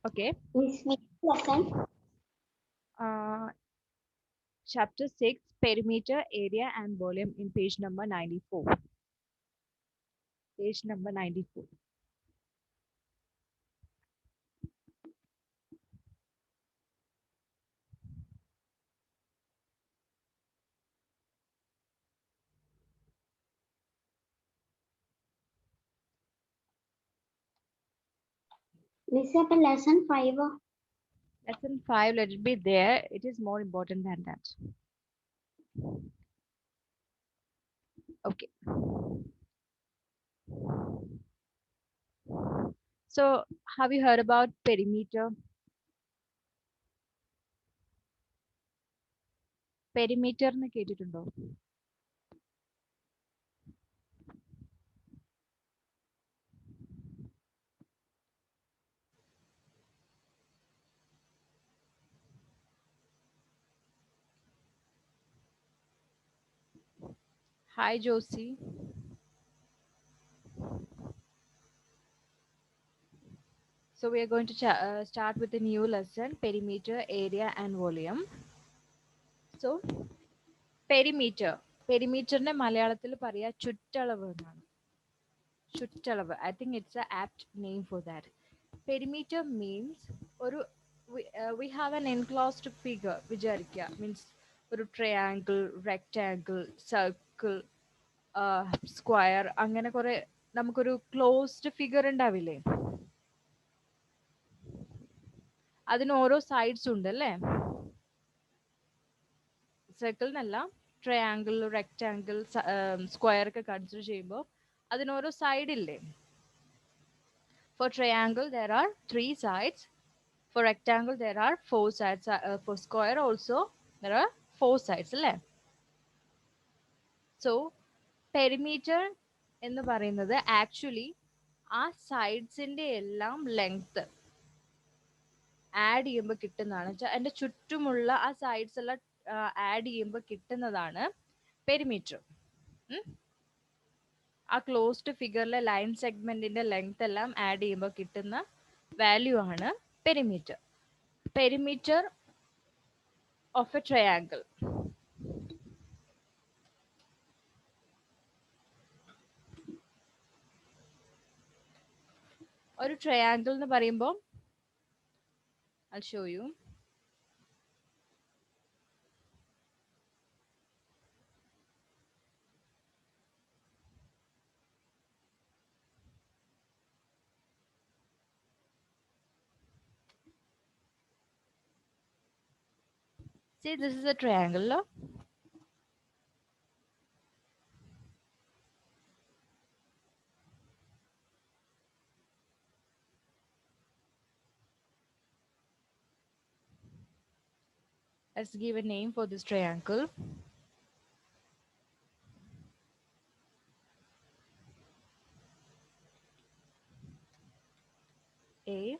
Okay. Miss, which lesson? Uh, Chapter 6, Perimeter, Area and Volume in page number 94. Page number 94. Miss, apa lesson 5? Lesson 5, let it be there. It is more important than that. Okay. So, have you heard about perimeter? Perimeter എന്ന് കേട്ടിട്ടുണ്ടോ? Hi, Josie. So, we are going to start with a new lesson, perimeter, area and volume. So, perimeter. പെരിമീറ്ററിന്റെ മലയാളത്തിൽ പറയാ ചുറ്റളവ് എന്നാണ്. ചുറ്റളവ്. I think it's a apt name for that. Perimeter means ഒരു we have an enclosed figure വിചാരിക്കുക. Means ഒരു triangle, rectangle, circle, square അങ്ങനെ കുറെ നമുക്കൊരു ക്ലോസ്ഡ് ഫിഗർ ഉണ്ടാവില്ലേ? അതിന് ഓരോ സൈഡ്സ് ഉണ്ട് അല്ലേ? സർക്കിളിനല്ല, ട്രയാങ്കിൾ, റെക്ടാങ്കിൾ, സ്ക്വയർ ഒക്കെ കൺസിഡർ ചെയ്യുമ്പോൾ അതിന് ഓരോ സൈഡ് ഇല്ലേ? For triangle there are 3 sides. For rectangle there are 4 sides. For square also there are 4 sides അല്ലേ? So perimeter എന്ന് പറയുന്നത് ആക്ച്വലി ആ സൈഡ്സിന്റെ എല്ലാം ലെങ്ത് ആഡ് ചെയ്യുമ്പോൾ കിട്ടുന്നതാണ്. അതിന്റെ ചുറ്റുമുള്ള ആ സൈഡ്സ് എല്ലാം ആഡ് ചെയ്യുമ്പോൾ കിട്ടുന്നതാണ് പെരിമീറ്റർ. ആ ക്ലോസ്ഡ് ഫിഗറിലെ ലൈൻ സെഗ്മെന്റിന്റെ ലെങ്ത് എല്ലാം ആഡ് ചെയ്യുമ്പോൾ കിട്ടുന്ന വാല്യൂ ആണ് perimeter. Perimeter of A triangle. ഒരു ട്രയാങ്കിൾ എന്ന് പറയുമ്പോൾ I'll show you. See, this is a triangle. Let's give a name for this triangle. A.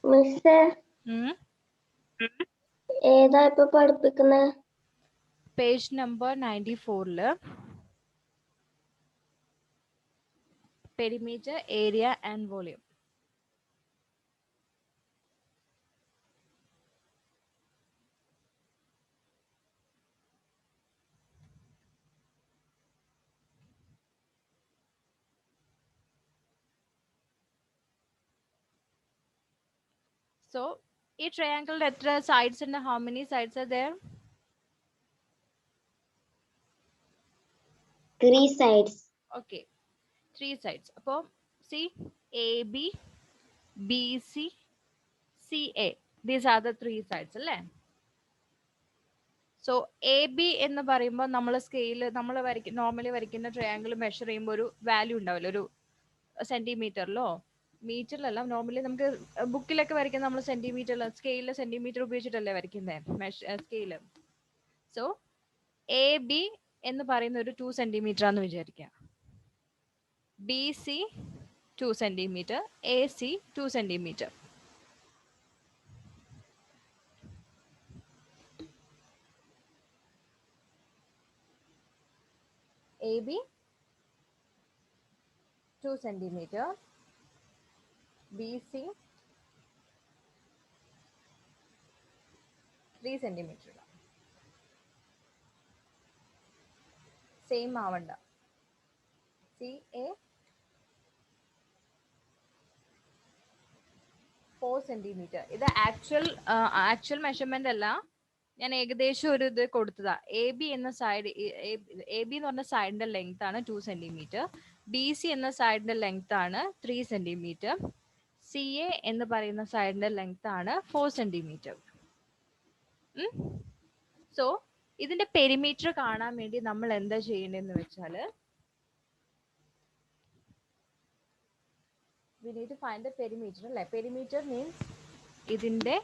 Miss, Hmm? ഏതാ ഇപ്പൊ പഠിപ്പിക്കുന്നത്? Page number 94. Perimeter, area and volume. So, a triangle എത്ര sides and how many sides are there? 3 sides. Okay, 3 sides. അപ്പോൾ see, AB, BC, CA. These are the 3 sides അല്ലേ? So A B എന്ന് പറയുമ്പോൾ നമ്മൾ scale നമ്മൾ normally വരയ്ക്കുന്ന triangle measure ചെയ്യുമ്പോൾ ഒരു വാല്യൂ ഉണ്ടാവില്ല, ഒരു സെന്റിമീറ്ററിലോ മീറ്ററിലല്ല. നോർമലി നമുക്ക് ബുക്കിലൊക്കെ വരയ്ക്കുന്ന നമ്മൾ സെന്റിമീറ്ററിൽ സ്കെയിലിൽ സെന്റിമീറ്റർ ഉപയോഗിച്ചിട്ടല്ലേ വരയ്ക്കുന്നത് സ്കെയില്. സോ എ ബി എന്ന് പറയുന്ന ഒരു 2 സെന്റിമീറ്റർ ആണെന്ന് വിചാരിക്കുക. B C 2 centimeter, AC 2 centimeter. AB 2 centimeter, BC 3 centimeter. Same ആവണ്ട. CA 4 centimeter. ഇത് ആക്ച്വൽ മെഷർമെന്റ് അല്ല, ഞാൻ ഏകദേശം ഒരു ഇത് കൊടുത്തതാ. AB എന്ന സൈഡ്, AB എന്ന് പറഞ്ഞ സൈഡിന്റെ ലെങ്ത് ആണ് 2 centimeter, BC എന്ന സൈഡിന്റെ ലെങ്ത് ആണ് 3 centimeter, CA എന്ന് പറയുന്ന സൈഡിന്റെ ലെങ്ത് ആണ് 4 centimeter. സോ ഇതിന്റെ പെരിമീറ്റർ കാണാൻ വേണ്ടി നമ്മൾ എന്താ ചെയ്യേണ്ടതെന്ന് വെച്ചാൽ, we need to find the perimeter അല്ലേ. പെരിമീറ്റർ മീൻസ് ഇതിന്റെ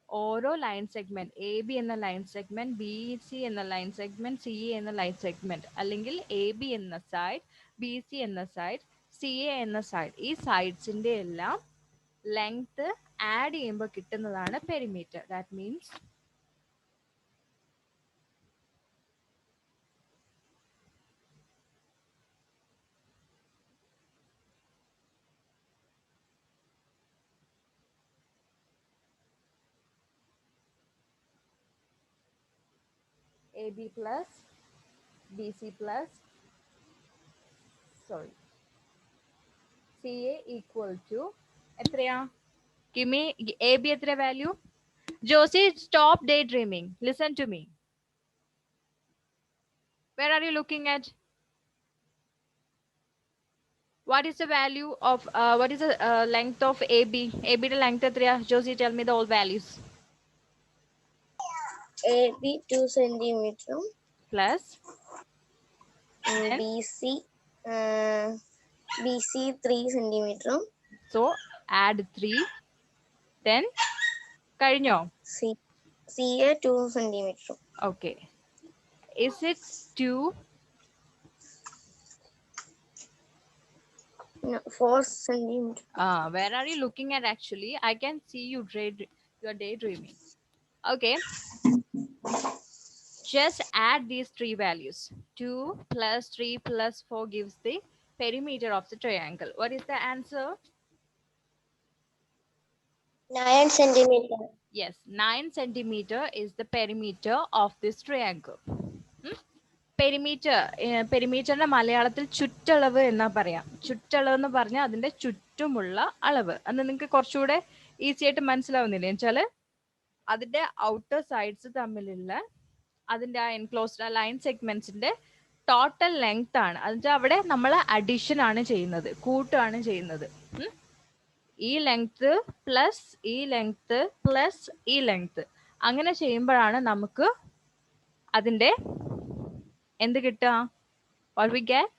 ഓരോ ലൈൻ സെഗ്മെന്റ്, എ ബി എന്ന ലൈൻ സെഗ്മെന്റ്, ബി സി എന്ന ലൈൻ സെഗ്മെന്റ്, സി എ എന്ന ലൈൻ സെഗ്മെന്റ്, അല്ലെങ്കിൽ എ ബി എന്ന സൈഡ്, ബി സി എന്ന സൈഡ്, സി എ എന്ന സൈഡ്, ഈ സൈഡ്സിന്റെ എല്ലാം ലെങ്ത് ആഡ് ചെയ്യുമ്പോൾ കിട്ടുന്നതാണ് perimeter. That means AB plus BC plus CA equal to എത്രയാ? Give me AB എത്ര value? Josie, stop daydreaming. Listen to me. Where are you looking at? What is the value of what is the length of AB? AB the length എത്രയാ? Josie, tell me the all values. AB 2 centimeter Plus BC 3 centimeter. So add 3. Then കഴിഞ്ഞോ? CA 2 centimeter. Okay. Is it 2? No, 4 centimeter. Where are you looking at actually? I can see you are daydreaming. Okay. Just add these three values. 2 plus 3 plus 4 gives the perimeter of the triangle. What is the answer? 9 centimeter. Yes, 9 centimeter is the perimeter of this triangle. പെരിമീറ്ററിന്റെ മലയാളത്തിൽ ചുറ്റളവ് എന്നാ പറയാം. ചുറ്റളവ് എന്ന് പറഞ്ഞാൽ അതിന്റെ ചുറ്റുമുള്ള അളവ്. അത് നിങ്ങൾക്ക് കുറച്ചുകൂടെ ഈസി ആയിട്ട് മനസ്സിലാവുന്നില്ല. വെച്ചാല് അതിന്റെ ഔട്ടർ സൈഡ്സ് തമ്മിലുള്ള അതിന്റെ ആ എൻക്ലോസ്ഡ് ലൈൻ സെഗ്മെന്റ്സിന്റെ ടോട്ടൽ ലെങ്ത് ആണ്. അതിന്റെ അവിടെ നമ്മൾ അഡീഷൻ ആണ് ചെയ്യുന്നത്, കൂട്ടാണ് ചെയ്യുന്നത്. ഈ ലെങ്ത് പ്ലസ് ഈ ലെങ്ത് പ്ലസ് ഈ ലെങ്ത്, അങ്ങനെ ചെയ്യുമ്പോഴാണ് നമുക്ക് അതിന്റെ എന്ത് കിട്ടുക? What we get?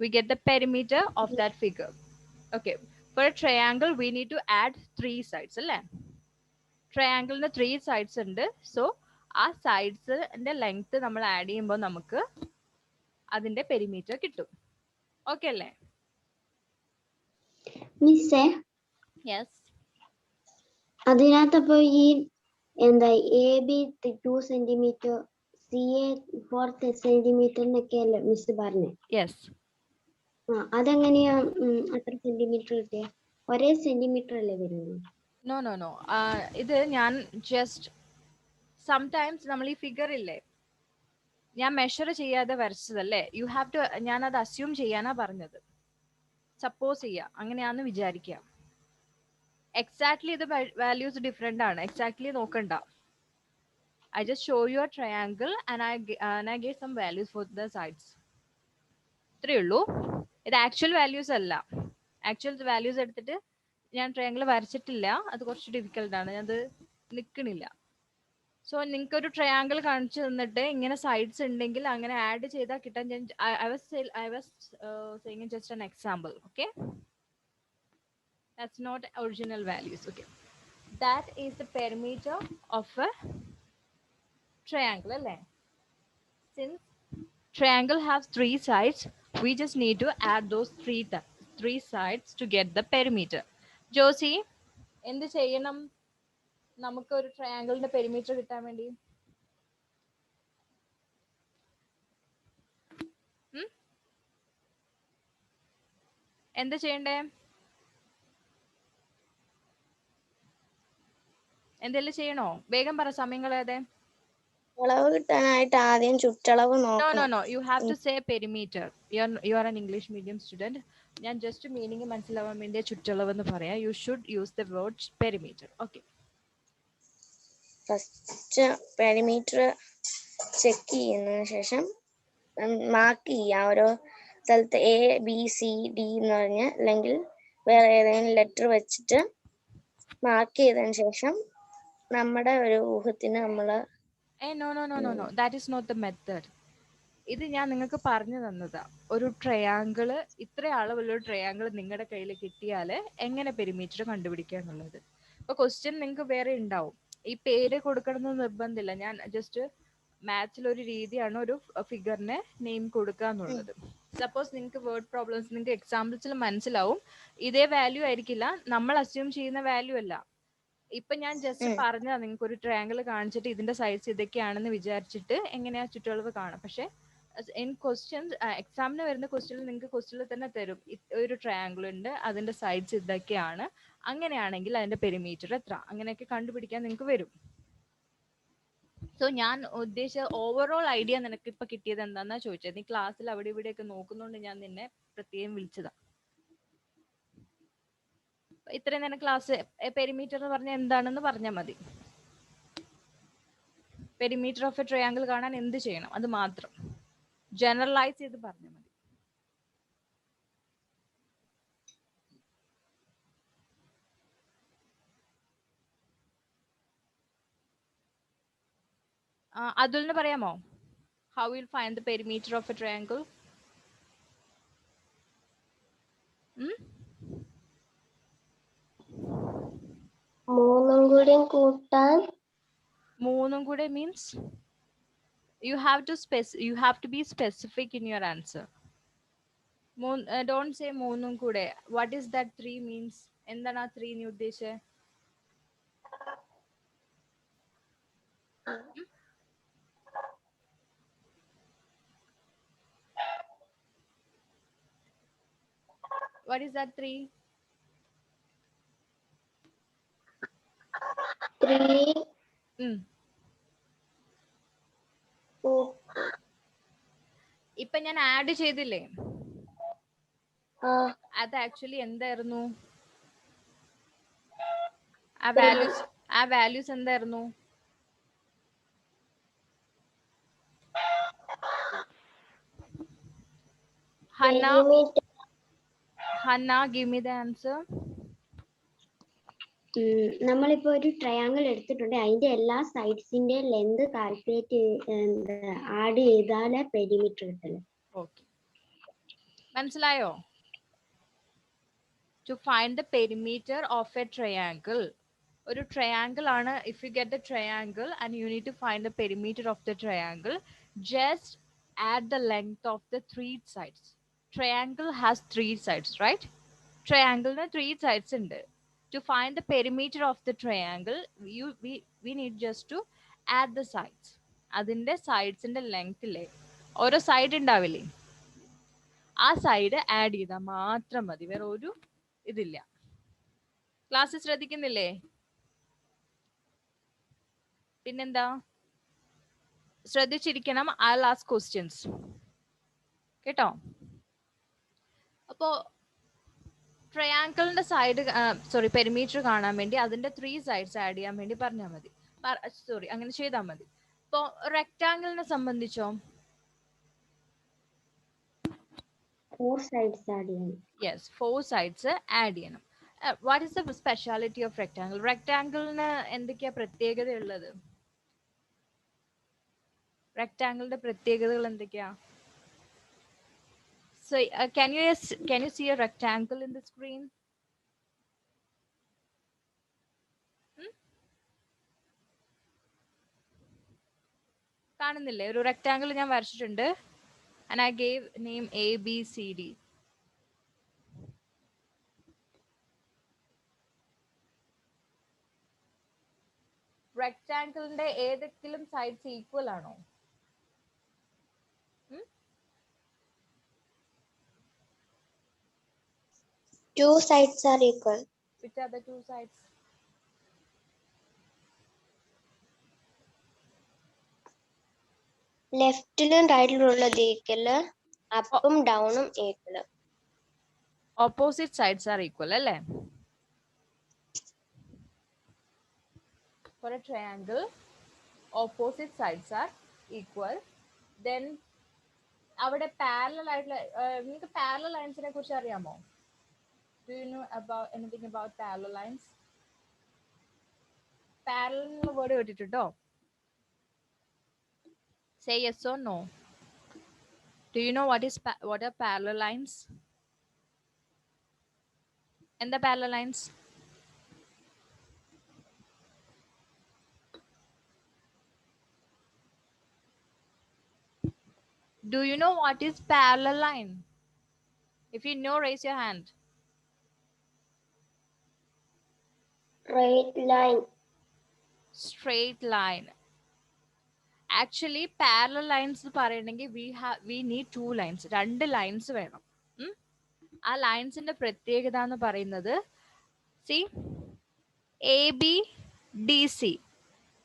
We get the perimeter of that figure. Okay. For a triangle, we need to add 3 sides. അല്ലേ? ട്രയാങ്കിളിന് 3 sides ഉണ്ട്. സോ ആ സൈഡ്സിന്റെ ലെങ്ത് നമ്മൾ ആഡ് ചെയ്യുമ്പോൾ നമുക്ക് അതിന്റെ പെരിമീറ്റർ കിട്ടും. ഓക്കെ അല്ലേ? മിസ്സേ, യെസ്. അതിനകത്തപ്പോ ഈ എന്താ AB 2 centimeter, CA 4 centimeter എന്നൊക്കെയല്ലേ miss പറഞ്ഞേ? യെസ്. അതെങ്ങനെയാ അത്ര സെന്റിമീറ്റർ കിട്ടിയ? ഒരേ സെന്റിമീറ്റർ അല്ലേ വരുന്നത്? നോ നോ നോ, ഇത് ഞാൻ ജസ്റ്റ് സംടൈംസ് നമ്മൾ ഈ ഫിഗർ ഇല്ലേ, ഞാൻ മെഷർ ചെയ്യാതെ വരച്ചതല്ലേ, യു ഹാവ് ടു, ഞാൻ അത് അസ്യൂം ചെയ്യാനാ പറഞ്ഞത്. സപ്പോസ് ചെയ്യാം, അങ്ങനെയാന്ന് വിചാരിക്കാം. എക്സാക്ട്ലി ഇത് വാല്യൂസ് ഡിഫറെന്റ് ആണ്, എക്സാക്ട്ലി നോക്കണ്ട. I just show you a triangle and I gave some values for the sides. ഇത്രയേ ഉള്ളൂ. ഇത് ആക്ച്വൽ വാല്യൂസ് അല്ല. ആക്ച്വൽ വാല്യൂസ് എടുത്തിട്ട് ഞാൻ ട്രയാങ്കിൾ വരച്ചിട്ടില്ല, അത് കുറച്ച് ഡിഫിക്കൽട്ട് ആണ്, അത് നിൽക്കണില്ല. സോ നിങ്ങൾക്ക് ഒരു ട്രയാങ്കിൾ കാണിച്ചു തന്നിട്ട് ഇങ്ങനെ സൈഡ്സ് ഉണ്ടെങ്കിൽ അങ്ങനെ ആഡ് ചെയ്താൽ കിട്ടാൻ, I was saying just an example. Okay, that's not original values. Okay, that is the perimeter of a triangle. Since triangle has 3 sides, We just need to add those three sides to get the perimeter. Josy, എന്ത് ചെയ്യണം നമുക്ക് ഒരു ട്രയാങ്കിളിന്റെ perimeter കിട്ടാൻ വേണ്ടി? എന്താ ചെയ്യണ്ടേ? എന്തെല്ലാം ചെയ്യണോ? വേഗം പറ, സമയം കളയാതെ. അളവ് കിട്ടാനായിട്ട് ആദ്യം ചുറ്റളവ് No, നോക്കണം. no, no. You have to say perimeter. You are an English medium student. ഞാൻ ജസ്റ്റ് മീനിങ് മനസ്സിലാവാൻ വേണ്ടി ചുറ്റളവ് എന്ന് പറയാം. You should use the word perimeter. Okay. First perimeter check ചെയ്യുന്നതിന് ശേഷം മാർക്ക് ചെയ്യാം. ഓരോ സ്ഥലത്ത് ABCD എന്ന് പറഞ്ഞ് അല്ലെങ്കിൽ വേറെ ഏതെങ്കിലും ലെറ്റർ വെച്ചിട്ട് മാർക്ക് ചെയ്തതിന് ശേഷം നമ്മുടെ ഒരു ഊഹത്തിന് നമ്മള് No. That is not the method. ഇത് ഞാൻ നിങ്ങൾക്ക് പറഞ്ഞു തന്നതാ. ഒരു ട്രയാങ്കിള്, ഇത്ര അളവുള്ള ഒരു ട്രയാങ്കിൾ നിങ്ങളുടെ കയ്യിൽ കിട്ടിയാൽ എങ്ങനെ പെരിമീറ്റർ കണ്ടുപിടിക്കുക എന്നുള്ളത്. ഇപ്പൊ ക്വസ്റ്റ്യൻ നിങ്ങൾക്ക് വേറെ ഉണ്ടാവും. ഈ പേര് കൊടുക്കണമെന്ന് നിർബന്ധമില്ല. ഞാൻ ജസ്റ്റ് മാത്സിൽ ഒരു രീതിയാണ് ഒരു ഫിഗറിനെ നെയിം കൊടുക്കുക എന്നുള്ളത്. സപ്പോസ് നിങ്ങൾക്ക് വേർഡ് പ്രോബ്ലംസ് നിങ്ങൾക്ക് എക്സാമ്പിൾസിൽ മനസ്സിലാവും. ഇതേ വാല്യൂ ആയിരിക്കില്ല, നമ്മൾ അസ്യൂം ചെയ്യുന്ന വാല്യൂ അല്ല. ഇപ്പൊ ഞാൻ ജസ്റ്റ് പറഞ്ഞാ നിങ്ങൾക്ക് ഒരു ട്രയാങ്കിൾ കാണിച്ചിട്ട് ഇതിന്റെ സൈഡ്സ് ഇതൊക്കെയാണെന്ന് വിചാരിച്ചിട്ട് എങ്ങനെയാ ചുറ്റളവ് കാണാം. പക്ഷെ ഇൻ ക്വസ്റ്റ്യൻസ്, എക്സാമിന് വരുന്ന ക്വസ്റ്റ്യനിൽ നിങ്ങൾക്ക് ക്വസ്റ്റ്യനിൽ തന്നെ തരും ഒരു ട്രയാങ്കിൾ ഉണ്ട്, അതിന്റെ സൈഡ്സ് ഇതൊക്കെയാണ്, അങ്ങനെയാണെങ്കിൽ അതിന്റെ പെരിമീറ്റർ എത്ര, അങ്ങനെയൊക്കെ കണ്ടുപിടിക്കാൻ നിങ്ങൾക്ക് വരും. സോ ഞാൻ ഉദ്ദേശിച്ച ഓവറോൾ ഐഡിയ നിനക്ക് ഇപ്പൊ കിട്ടിയത് എന്താന്നാ ചോദിച്ചത്. നീ ക്ലാസ്സിൽ അവിടെ ഇവിടെയൊക്കെ നോക്കുന്നോണ്ട് ഞാൻ നിന്നെ പ്രത്യേകം വിളിച്ചതാ. ഇത്രയും നേരം ക്ലാസ് പെരിമീറ്റർ എന്ന് പറഞ്ഞാൽ എന്താണെന്ന് പറഞ്ഞാൽ മതി. പെരിമീറ്റർ ഓഫ് എ ട്രയാങ്കിൾ കാണാൻ എന്ത് ചെയ്യണം അത് മാത്രം ജനറലൈസ് ചെയ്ത് പറഞ്ഞാൽ മതി. അതുലിന് പറയാമോ? How will find the perimeter of A triangle? മൂന്നും കൂടെ means you have to be specific in your answer. Don't say മൂന്നും കൂടെ. What is that 3 means? എന്താണ് ആ 3 നീ ഉദ്ദേശിച്ചേ? What is that 3? 3 ഇപ്പൊ ഞാൻ ആഡ് ചെയ്തില്ലേ, അത് ആക്ച്വലി എന്തായിരുന്നു? ആ വാല്യൂസ് എന്തായിരുന്നു? Hanna, give me the answer. നമ്മളിപ്പോ ഒരു ട്രയാങ്കിൾ എടുത്തിട്ടുണ്ട്, അതിന്റെ എല്ലാ സൈഡ്സിന്റെ ലെന്ത് കാൽക്കുലേറ്റ് ആഡ് ചെയ്താലേ പെരിമീറ്റർ കിട്ടില്ല. ഓക്കെ, മനസ്സിലായോ? To find the perimeter of a triangle, ഒരു ട്രയാങ്കിൾ ആണ്. If you get the triangle and you need to find the perimeter of the triangle, just add the length of the 3 sides. Triangle has 3 sides, right? Triangle ന് 3 sides ഉണ്ട്. To find the perimeter of the triangle, we need just to add the sides. അതിന്റെ സൈഡ്സിന്റെ ലെങ്ത്തിലെ ഓരോ side ഉണ്ടാവില്ലേ, ആ side add ചെയ്താൽ മാത്രം മതി, വേറെ ഒരു ഇതില്ല. ക്ലാസ് ശ്രദ്ധിക്കുന്നില്ലേ? പിന്നെന്താ, ശ്രദ്ധിച്ചിരിക്കണം. I'll ask questions, കേട്ടോ? അപ്പോ ട്രയാങ്കിളിന്റെ പെരിമീറ്റർ കാണാൻ വേണ്ടി അതിന്റെ 3 സൈഡ്സ് ആഡ് ചെയ്യാൻ വേണ്ടി പറഞ്ഞാൽ മതി. അങ്ങനെ ചെയ്താൽ മതി. ഇപ്പോ റെക്ടാങ്കിളിനെ സംബന്ധിച്ചോ? 4 sides ആഡ് ചെയ്യണം. യെസ്, 4 സൈഡ്സ് ആഡ് ചെയ്യണം. What is the speciality of rectangle? റെക്ടാങ്കിളിന് എന്തൊക്കെയാ പ്രത്യേകത ഉള്ളത്? റെക്ടാങ്കിളിന്റെ പ്രത്യേകതകൾ എന്തൊക്കെയാ? So can you see a rectangle in the screen? കാണുന്നില്ലേ? ഒരു റെക്ടാങ്കിൾ ഞാൻ വരച്ചിട്ടുണ്ട്. and I gave name A, B, C, D. റെക്ടാങ്കിളിന്റെ ഏതെങ്കിലും സൈഡ്സ് ഈക്വൽ ആണോ? Two sides are equal. Which are the two sides? ലെഫ്റ്റിലും റൈറ്റിലും ഉള്ളത് ഈക്വല്, അപ്പും ഡൗണും equal. Opposite sides are equal അല്ലേ? For a triangle, opposite sides are equal. Then അവിടെ parallel ആയിട്ടുള്ള നിങ്ങൾക്ക് പാരലൽ ലൈൻസിനെ കുറിച്ച് അറിയാമോ? Do you know about anything about parallel lines? Parallel എന്നുള്ള വേർഡ് കേട്ടിട്ടുണ്ടോ? Say yes or no. Do you know what are parallel lines? എന്താ parallel lines? Do you know what is parallel line? If you know, raise your hand. Straight line. Straight line. Actually, parallel lines പറയണമെങ്കിൽ we need two lines. രണ്ട് lines വേണം. ആ ലൈൻസിന്റെ പ്രത്യേകത എന്ന് പറയുന്നത് see AB DC.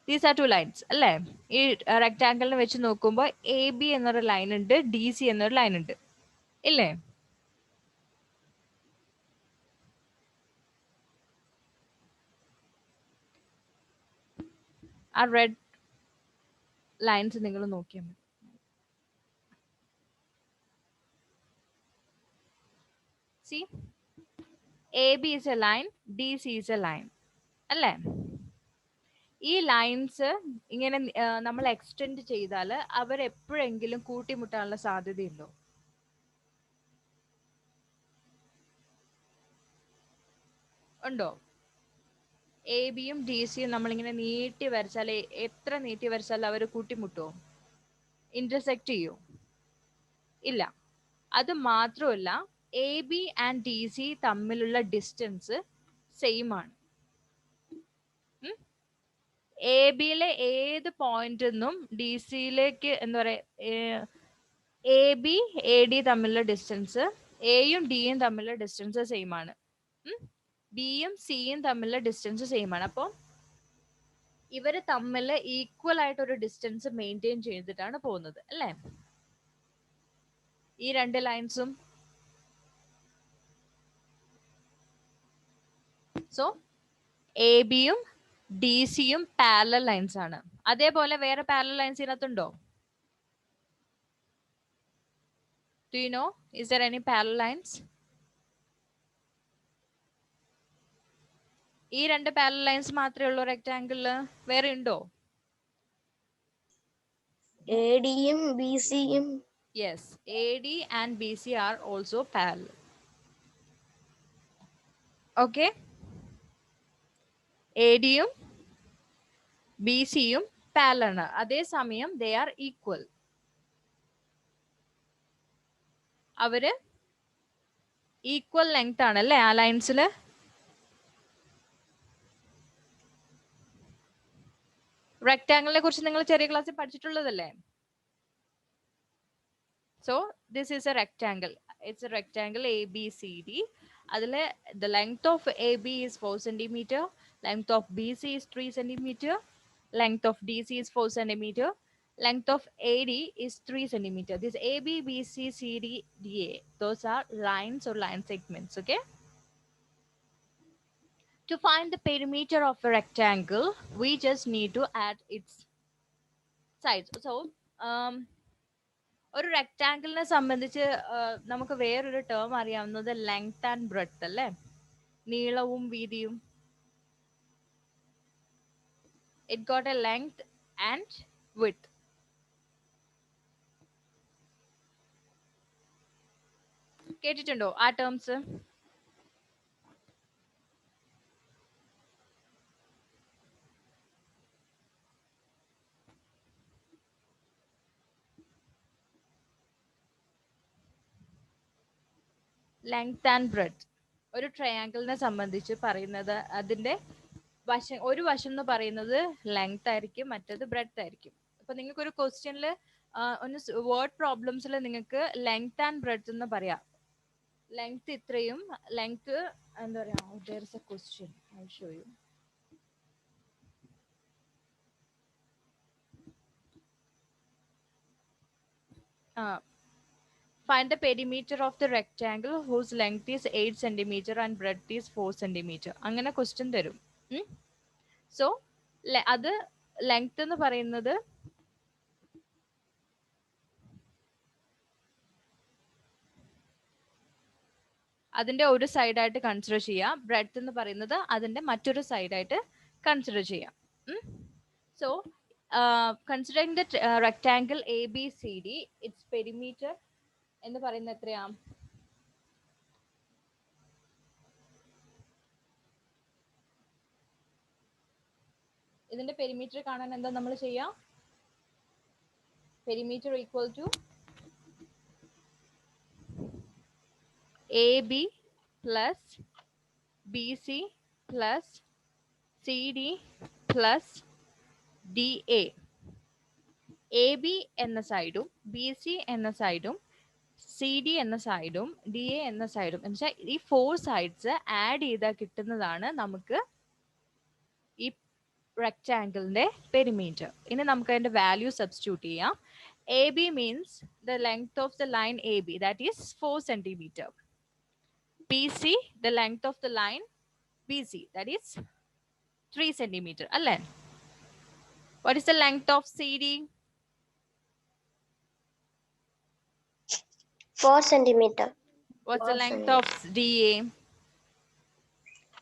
These are two lines അല്ലേ? ഈ റെക്ടാങ്കിളിനെ വെച്ച് നോക്കുമ്പോൾ AB എന്നൊരു ലൈൻ ഉണ്ട്, DC എന്നൊരു ലൈൻ ഉണ്ട് ഇല്ലേ? ആ റെഡ് ലൈൻസ് നിങ്ങൾ നോക്കിയാൽ മതി. See, AB is a line, DC is a line അല്ലേ? ഈ ലൈൻസ് ഇങ്ങനെ നമ്മൾ എക്സ്റ്റെൻഡ് ചെയ്താൽ അവർ എപ്പോഴെങ്കിലും കൂട്ടിമുട്ടാനുള്ള സാധ്യതയുണ്ടോ? ഉണ്ടോ? എ ബിയും ഡി സിയും നമ്മളിങ്ങനെ നീട്ടി വരച്ചാൽ എത്ര നീട്ടി വരച്ചാൽ അവർ കൂട്ടിമുട്ടുമോ? ഇന്റർസെക്ട് ചെയ്യോ? ഇല്ല. അത് മാത്രമല്ല A B and D C തമ്മിലുള്ള ഡിസ്റ്റൻസ് സെയിം ആണ്. എ ബിയിലെ ഏത് പോയിന്റിൽ നിന്നും ഡി സിയിലേക്ക് എന്താ പറയുക, എ ബി എ ഡി തമ്മിലുള്ള ഡിസ്റ്റൻസ്, എയും ഡിയും തമ്മിലുള്ള ഡിസ്റ്റൻസ് സെയിം ആണ്, ബിയും സിയും തമ്മിലുള്ള ഡിസ്റ്റൻസ് സെയിം ആണ്. അപ്പോൾ ഇവര് തമ്മിൽ ഈക്വൽ ആയിട്ട് ഒരു ഡിസ്റ്റൻസ് മെയിൻറ്റെയിൻ ചെയ്തിട്ടാണ് പോകുന്നത് അല്ലേ? ഈ രണ്ട് ലൈൻസും. സോ എ ബിയും ഡി സിയും പാരലൽ ലൈൻസ് ആണ്. അതേപോലെ വേറെ പാരലൽ ലൈൻസ് ഇതിനകത്തുണ്ടോ? Do you know? Is there any parallel lines? ഈ രണ്ട് പാരലൽ ലൈൻസ് മാത്രമേ ഉള്ളൂ റെക്ടാങ്കിളില്? വേറെ ഉണ്ടോ? ADയും BCയും. Yes, AD and BC are also parallel. Okay? ADയും BCയും പാരലൽ ആണ്. അതേസമയം they are equal. അവര് ഈക്വൽ ലെങ്ത് ആണ് അല്ലേ ആ ലൈൻസിൽ? റെക്ടാങ്കിളിനെ കുറിച്ച് നിങ്ങൾ ചെറിയ ക്ലാസ്സിൽ പഠിച്ചിട്ടുള്ളതല്ലേ? So this is a rectangle. It's a rectangle ABCD. അതിൽ the length of AB is 4 centimeter, length of BC is 3 centimeter, length of DC is 4 centimeter, length of AD is 3 centimeter. This AB, BC, CD, DA, those are lines or line segments. Okay. To find the perimeter of a rectangle, we just need to add its sides. So, ഒരു റെക്ടാങ്കിളിനെ സംബന്ധിച്ച് നമുക്ക് വേറൊരു term അറിയാവുന്നത് length and breadth അല്ലേ? നീളവും വീതിയും. It got a length and width. കേട്ടിട്ടുണ്ടോ ആ ടേംസ്? Length and breadth. ഒരു ട്രയാങ്കിളിനെ സംബന്ധിച്ച് പറയുന്നത് അതിന്റെ വശം, ഒരു വശം എന്ന് പറയുന്നത് ലെങ്ത് ആയിരിക്കും, മറ്റേത് ബ്രെഡ്ത്ത് ആയിരിക്കും. അപ്പൊ നിങ്ങൾക്ക് ഒരു ക്വസ്റ്റ്യനിൽ ഒന്ന് വേർഡ് പ്രോബ്ലംസിൽ നിങ്ങൾക്ക് ലെങ്ത് ആൻഡ് ബ്രെഡ്ത്ത് എന്ന് പറയാം. ലെങ്ത് ഇത്രയും, ലെങ്ത് എന്താ പറയാ, there is a question, I'll show you. Find the perimeter of the rectangle whose length is 8 centimeter and breadth is 4 centimeter. അങ്ങനെ ക്വസ്റ്റ്യൻ തരും. സോ അത് ലെങ്ത് എന്ന് പറയുന്നത് അതിന്റെ ഒരു സൈഡായിട്ട് കൺസിഡർ ചെയ്യാം. ബ്രെഡ്ത്ത് എന്ന് പറയുന്നത് അതിന്റെ മറ്റൊരു സൈഡായിട്ട് കൺസിഡർ ചെയ്യാം. So considering the rectangle A B C D, its perimeter എന്ന് പറയുന്നത് എത്രയാ? ഇതിന്റെ പെരിമീറ്റർ കാണാൻ എന്താ നമ്മൾ ചെയ്യാം? Perimeter equal to A B plus B C plus C D plus D A. A B എന്ന സൈഡും ബി സി എന്ന സൈഡും സി ഡി എന്ന സൈഡും ഡി എ എന്ന സൈഡും എന്ന് വെച്ചാൽ ഈ 4 സൈഡ്സ് ആഡ് ചെയ്താൽ കിട്ടുന്നതാണ് നമുക്ക് ഈ റെക്ടാങ്കിളിന്റെ പെരിമീറ്റർ. ഇനി നമുക്ക് അതിന്റെ വാല്യൂ സബ്സ്റ്റിറ്റ്യൂട്ട് ചെയ്യാം. A B means the length of the line A B, that is 4 centimeter. B C, the length of the line B C, that is 3 centimeter അല്ലേ? What is the length of CD? 4 centimeter. What's the length of DA?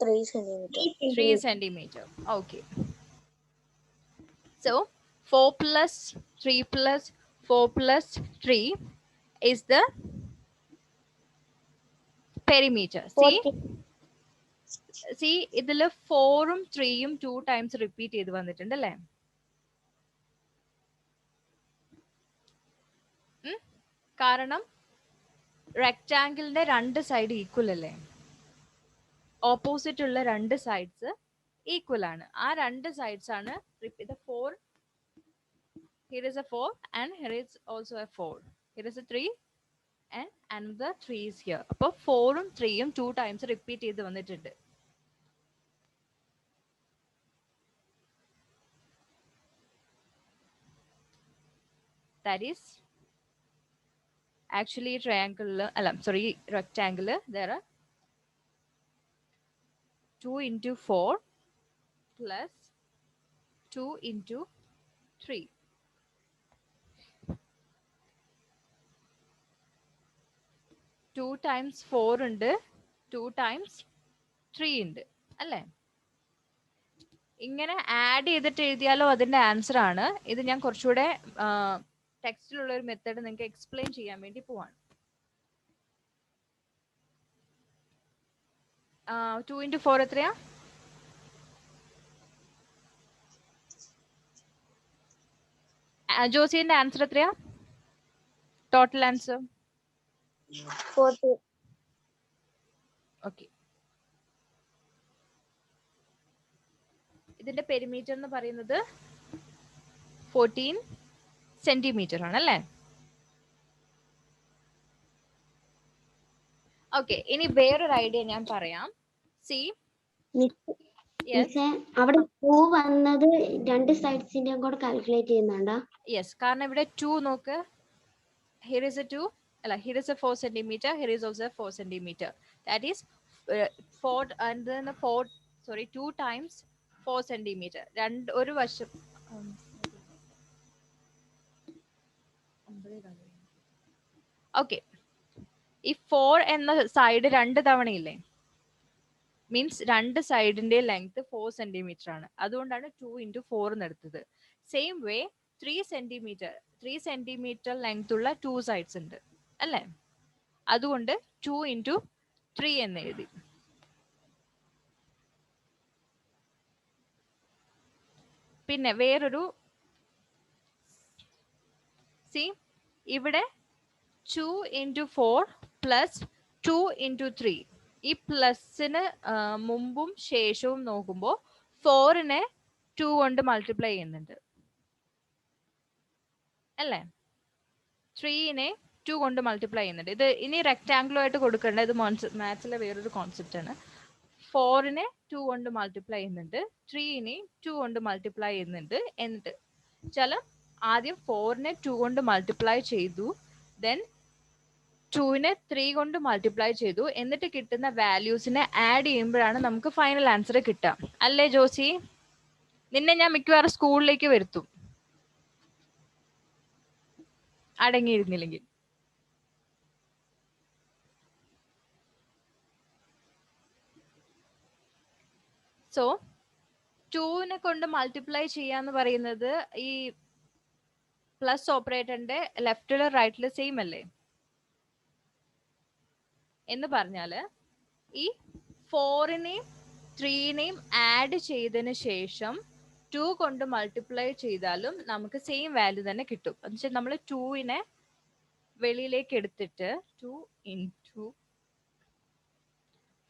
3 centimeter. 3 centimeter. Okay. So 4 plus 3 plus 4 plus 3 is the perimeter. See, ഇതിൽ 4ഉം 3ഉം 2 times repeat ചെയ്ത് വന്നിട്ടുണ്ട് അല്ലേ? കാരണം റെക്ടാങ്കിളിന്റെ 2 side equal അല്ലേ? Opposite ഉള്ള 2 sides equal ആണ്. ആ 2 സൈഡ്സ് ആണ് 4. Here is a 4 and here is also a 4. Here is a 3 and another 3 is here. അപ്പോൾ 4ഉം 3ഉം 2 times repeat ചെയ്ത് വന്നിട്ടുണ്ട്. That is actually triangle, rectangle, there are 2 into 4 plus 2 into 3. 2 times 4 ഉണ്ട്, 2 times 3 ഉണ്ട് അല്ലേ? ഇങ്ങനെ ആഡ് ചെയ്തിട്ട് എഴുതിയാലോ അതിന്റെ ആൻസർ ആണ്. ഇത് ഞാൻ കുറച്ചുകൂടെ ടെക്സ്റ്റിലുള്ള ഒരു മെത്തേഡ് നിങ്ങൾക്ക് എക്സ്പ്ലെയിൻ ചെയ്യാൻ വേണ്ടി പോവാണ്. 2 into 4 എത്രയാ? ജോസിന്റെ ആൻസർ എത്രയാ? Total answer 40. ഓക്കെ. ഇതിന്റെ പെരിമീറ്റർ എന്ന് പറയുന്നത് 14 centimeter ആണല്ലേ? ഓക്കെ, ഇനി വേറൊരു ഐഡിയ ഞാൻ പറയാം. സി അവിടെ 2 വന്നത് 2 സൈഡ്സിന്റെയും കൂടെ കാൽക്കുലേറ്റ് ചെയ്യുന്നുണ്ടോ? യെസ്, കാരണം ഇവിടെ 2 നോക്ക്, here is a 2, അല്ല here is a 4 centimeter, here is also a 4 centimeter. That is 4 and then 2 times 4 centimeter. ഒരു വശം ഓക്കെ. ഈ 4 എന്ന സൈഡ് 2 തവണയില്ലേ, മീൻസ് 2 സൈഡിന്റെ ലെങ്ത് 4 centimeter ആണ്. അതുകൊണ്ടാണ് 2 into 4 എന്ന് എടുത്തത്. സെയിം വേ 3 centimeter ലെങ്ത് ഉള്ള 2 സൈഡ്സ് ഉണ്ട് അല്ലേ? അതുകൊണ്ട് 2 into 3 എന്ന് എഴുതി. പിന്നെ വേറൊരു സി, ഇവിടെ 2 into 4 plus 2 into 3. ഈ പ്ലസിന് മുമ്പും ശേഷവും നോക്കുമ്പോൾ 4നെ 2 കൊണ്ട് മൾട്ടിപ്ലൈ ചെയ്യുന്നുണ്ട് അല്ലേ? 3നെ 2 കൊണ്ട് മൾട്ടിപ്ലൈ ചെയ്യുന്നുണ്ട്. ഇത് ഇനി റെക്ടാംഗിളും ആയിട്ട് കൊടുക്കേണ്ട, ഇത് മാത്സിലെ വേറൊരു കോൺസെപ്റ്റ് ആണ്. 4നെ 2 കൊണ്ട് മൾട്ടിപ്ലൈ ചെയ്യുന്നുണ്ട്, 3നെ 2 കൊണ്ട് മൾട്ടിപ്ലൈ ചെയ്യുന്നുണ്ട്. എന്നിട്ട് ചില ആദ്യം 4നെ 2 കൊണ്ട് മൾട്ടിപ്ലൈ ചെയ്തു, ദെൻ 2നെ 3 കൊണ്ട് മൾട്ടിപ്ലൈ ചെയ്തു, എന്നിട്ട് കിട്ടുന്ന വാല്യൂസിനെ ആഡ് ചെയ്യുമ്പോഴാണ് നമുക്ക് ഫൈനൽ ആൻസർ കിട്ടുക. അല്ലേ ജോസി? നിന്നെ ഞാൻ മിക്കവാറും സ്കൂളിലേക്ക് വരുത്തും അടങ്ങിയിരുന്നില്ലെങ്കിൽ. സോ 2നെ കൊണ്ട് മൾട്ടിപ്ലൈ ചെയ്യാന്ന് പറയുന്നത് ഈ പ്ലസ് ഓപ്പറേറ്ററിന്റെ ലെഫ്റ്റിലും റൈറ്റിലും സെയിം അല്ലേ? എന്ന് പറഞ്ഞാല് ഈ 4നെയും 3നെയും ആഡ് ചെയ്തതിന് ശേഷം 2 കൊണ്ട് മൾട്ടിപ്ലൈ ചെയ്താലും നമുക്ക് സെയിം വാല്യൂ തന്നെ കിട്ടും. എന്നുവെച്ചാൽ നമ്മൾ 2നെ വെളിയിലേക്ക് എടുത്തിട്ട് 2 into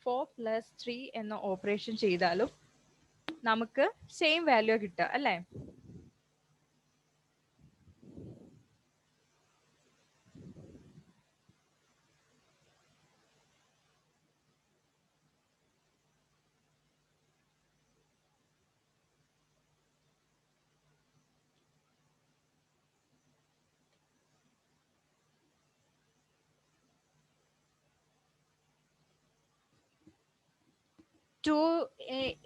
4 plus 3 എന്ന ഓപ്പറേഷൻ ചെയ്താലും നമുക്ക് സെയിം വാല്യൂ കിട്ടുക അല്ലേ? ടു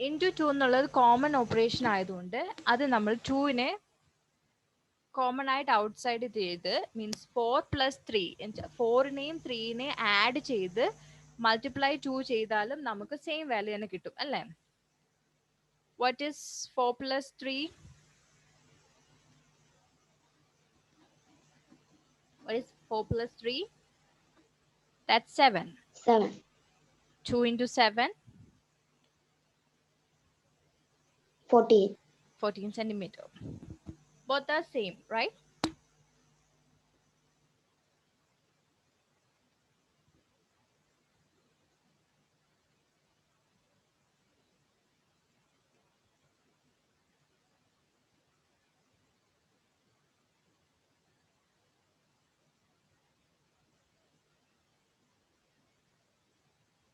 ഇൻറ്റു 2 എന്നുള്ളത് കോമൺ ഓപ്പറേഷൻ ആയതുകൊണ്ട് അത് നമ്മൾ 2നെ കോമൺ ആയിട്ട് ഔട്ട്സൈഡ് ചെയ്ത്, മീൻസ് 4 പ്ലസ് 3, 4നെയും 3നെയും ആഡ് ചെയ്ത് മൾട്ടിപ്ലൈ 2 ചെയ്താലും നമുക്ക് സെയിം വാല്യൂ തന്നെ കിട്ടും അല്ലേ? What is 4 plus 3? What is 4 plus 3? That's 7. 7. 2 into 7? 14. 14 centimeter. Both are same, right?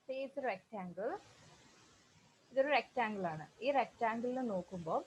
Say it's a rectangle. ഇതൊരു റെക്ടാംഗിൾ ആണ്. ഈ റെക്ടാംഗിളിൽ നോക്കുമ്പോൾ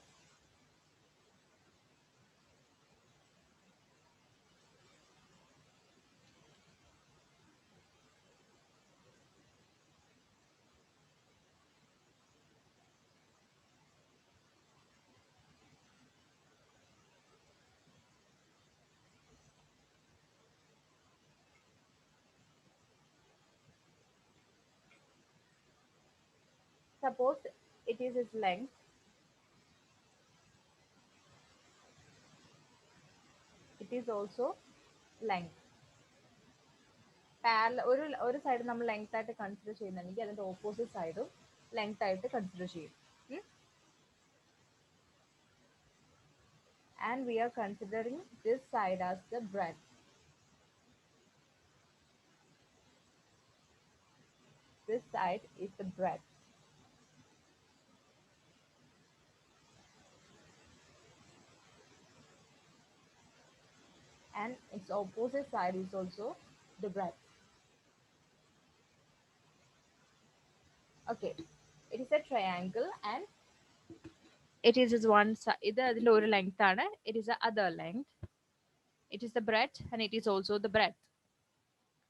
suppose it is its length, it is also length. ഒരു സൈഡ് നമ്മൾ ലെങ്ത് ആയിട്ട് കൺസിഡർ ചെയ്യുന്നുണ്ടെങ്കിൽ അതിന്റെ ഓപ്പോസിറ്റ് സൈഡും ലെങ്ത് ആയിട്ട് കൺസിഡർ ചെയ്യും. And we are considering this side as the breadth. This side is the breadth. And its opposite side is also the breadth. Okay, it is a triangle and it is one side. ഇത് അതിന്റെ ഒരു length ആണ്. It is the other length. It is the breadth and it is also the breadth.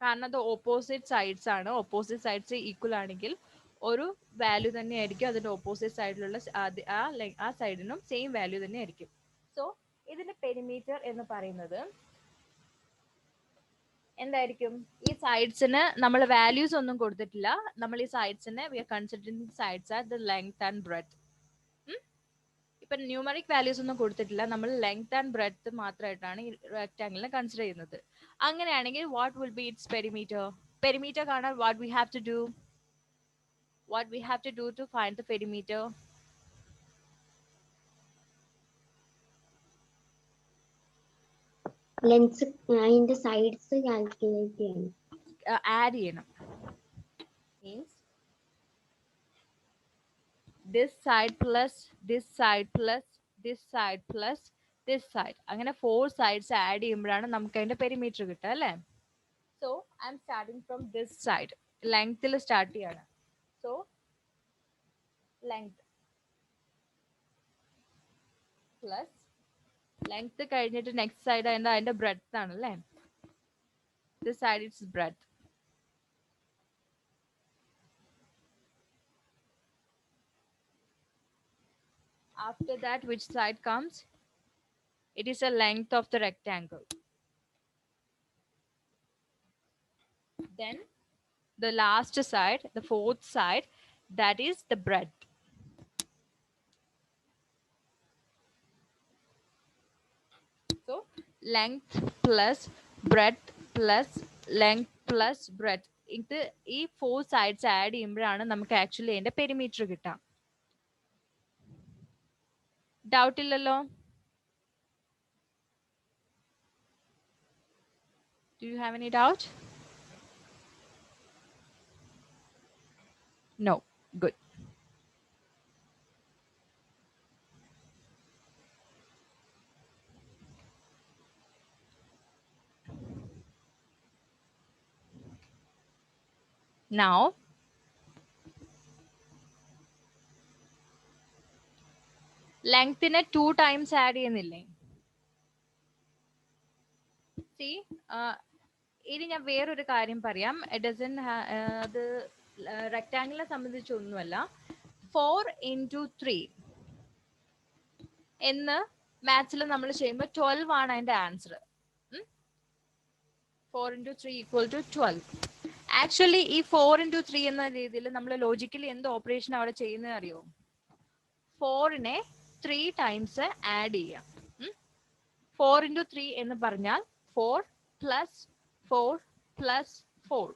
കാരണം അത് opposite sides ആണ്. Opposite sides equal ആണെങ്കിൽ ഒരു value തന്നെ ആയിരിക്കും അതിന്റെ ഓപ്പോസിറ്റ് സൈഡിലുള്ള ആ സൈഡിനും സെയിം വാല്യൂ തന്നെ ആയിരിക്കും. സോ ഇതിന്റെ പെരിമീറ്റർ എന്ന് പറയുന്നത് എന്തായിരിക്കും? ഈ സൈഡ്സിന് നമ്മൾ വാല്യൂസ് ഒന്നും കൊടുത്തിട്ടില്ല. നമ്മൾ ഈ സൈഡ്സിനെ we are considering sides are the length and breadth. ഇപ്പൊ ന്യൂമറിക് വാല്യൂസ് ഒന്നും കൊടുത്തിട്ടില്ല. നമ്മൾ ലെങ്ത് ആൻഡ് ബ്രെഡ്ത്ത് മാത്രമായിട്ടാണ് ഈ റെക്ടാംഗിളിനെ കൺസിഡർ ചെയ്യുന്നത്. അങ്ങനെയാണെങ്കിൽ what will be its perimeter? Perimeter കാണാൻ what we have to do? What we have to do to find the perimeter? Length അതിന്റെ സൈഡ്സ് കാൽക്കുലേറ്റ് ചെയ്യണം. ആഡ് ചെയ്യണം. this side plus this side plus this side plus this side. അങ്ങനെ 4 sides add ചെയ്യുമ്പോഴാണ് നമുക്ക് അതിന്റെ perimeter കിട്ടുക അല്ലേ? So I'm starting from this side. ലെങ്ത്തിൽ സ്റ്റാർട്ട് ചെയ്യാണ്. സോ ലെങ്ത് പ്ലസ് ലെങ്ത് കഴിഞ്ഞിട്ട് നെക്സ്റ്റ് സൈഡ് എന്താ അതിന്റെ ബ്രെഡ്ത്ത് ആണ് അല്ലേ? This side it's breadth. After that, which side comes? It is the length of the rectangle. Then the last side, the fourth side, that is the breadth. So length plus breadth plus length plus breadth. ഇത് ഈ 4 sides add ചെയ്യുമ്പോഴാണ് നമുക്ക് actually അതിന്റെ perimeter കിട്ടുക. Doubt ഇല്ലല്ലോ? Do you have any doubt? No. Good. Now ലെങ്തിനെ 2 times add ചെയ്യുന്നില്ലേ? C ഇനി ഞാൻ വേറൊരു കാര്യം പറയാം. അത് റെക്ടാങ്കിളിനെ സംബന്ധിച്ചൊന്നുമല്ല. 4 into 3 എന്ന് മാത്സിൽ നമ്മൾ ചെയ്യുമ്പോൾ 12 ആണ് അതിന്റെ answer. 4 into 3 equal to 12. Actually ഈ 4 into 3 എന്ന രീതിയിൽ നമ്മൾ ലോജിക്കലി എന്ത് ഓപ്പറേഷൻ അവിടെ ചെയ്യുന്നത് അറിയോ? 4നെ 3 times ആഡ് ചെയ്യാം. 4 into 3 എന്ന് പറഞ്ഞാൽ 4 plus 4 plus 4.